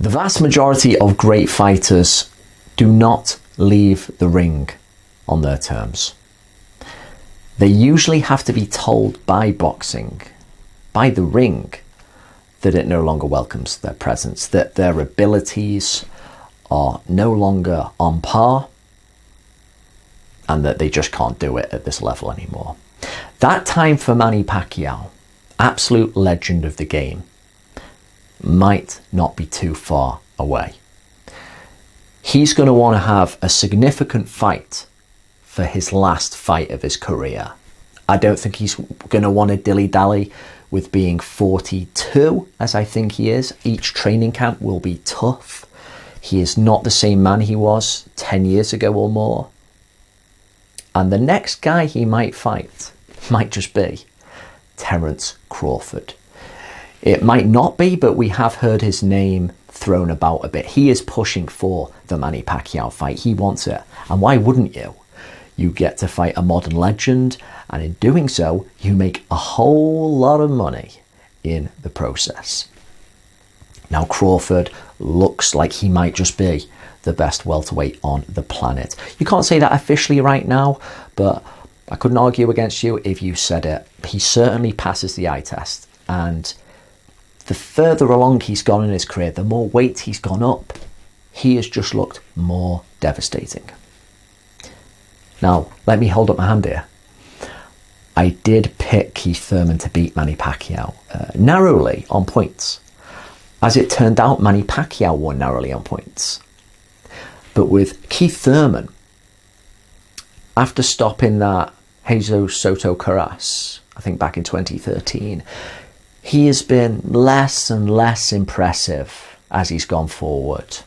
The vast majority of great fighters do not leave the ring on their terms. They usually have to be told by boxing, by the ring, that it no longer welcomes their presence, that their abilities are no longer on par, and that they just can't do it at this level anymore. That time for Manny Pacquiao, absolute legend of the game, might not be too far away. He's going to want to have a significant fight for his last fight of his career. I don't think he's going to want to dilly-dally with being 42, as I think he is. Each training camp will be tough. He is not the same man he was 10 years ago or more. And the next guy he might fight might just be Terence Crawford. It might not be, but we have heard his name thrown about a bit. He is pushing for the Manny Pacquiao fight. He wants it. And why wouldn't you? You get to fight a modern legend, and in doing so, you make a whole lot of money in the process. Now, Crawford looks like he might just be the best welterweight on the planet. You can't say that officially right now, but I couldn't argue against you if you said it. He certainly passes the eye test, and the further along he's gone in his career, the more weight he's gone up, he has just looked more devastating. Now, let me hold up my hand here. I did pick Keith Thurman to beat Manny Pacquiao, narrowly on points. As it turned out, Manny Pacquiao won narrowly on points. But with Keith Thurman, after stopping that Jesus Soto Carras, I think back in 2013, he has been less and less impressive as he's gone forward.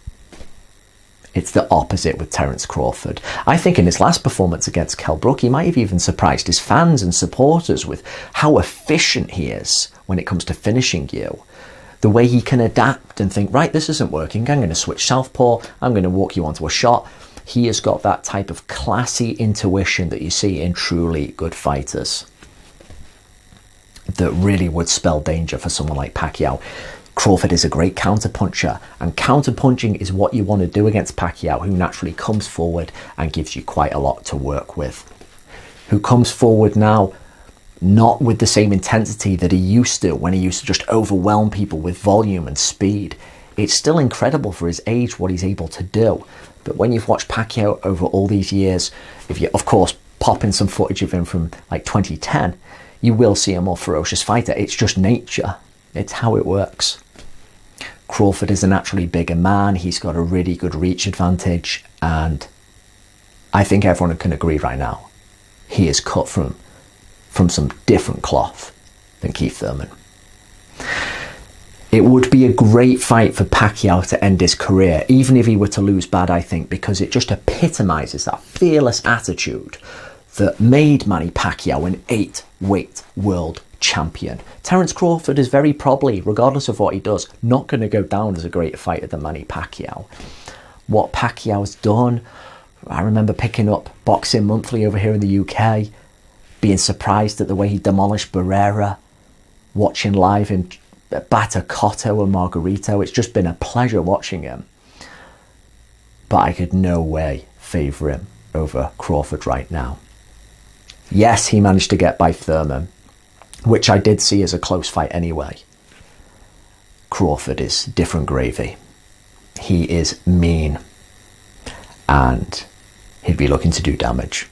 It's the opposite with Terence Crawford. I think in his last performance against Kell Brook, he might have even surprised his fans and supporters with how efficient he is when it comes to finishing you. The way he can adapt and think, right, this isn't working, I'm going to switch southpaw, I'm going to walk you onto a shot. He has got that type of classy intuition that you see in truly good fighters that really would spell danger for someone like Pacquiao. Crawford is a great counterpuncher, and counterpunching is what you want to do against Pacquiao, who naturally comes forward and gives you quite a lot to work with. Who comes forward now not with the same intensity that he used to, when he used to just overwhelm people with volume and speed. It's still incredible for his age what he's able to do. But when you've watched Pacquiao over all these years, if you, of course, pop in some footage of him from like 2010, you will see a more ferocious fighter. It's just nature. It's how it works. Crawford is a naturally bigger man. He's got a really good reach advantage. And I think everyone can agree right now, he is cut from some different cloth than Keith Thurman. It would be a great fight for Pacquiao to end his career, even if he were to lose bad, I think, because it just epitomizes that fearless attitude that made Manny Pacquiao an 8-weight world champion. Terence Crawford is very probably, regardless of what he does, not going to go down as a greater fighter than Manny Pacquiao. What Pacquiao's done, I remember picking up Boxing Monthly over here in the UK, being surprised at the way he demolished Barrera, watching live in batter Cotto and Margarito. It's just been a pleasure watching him. But I could no way favour him over Crawford right now. Yes, he managed to get by Thurman, which I did see as a close fight anyway. Crawford is different gravy. He is mean, and he'd be looking to do damage.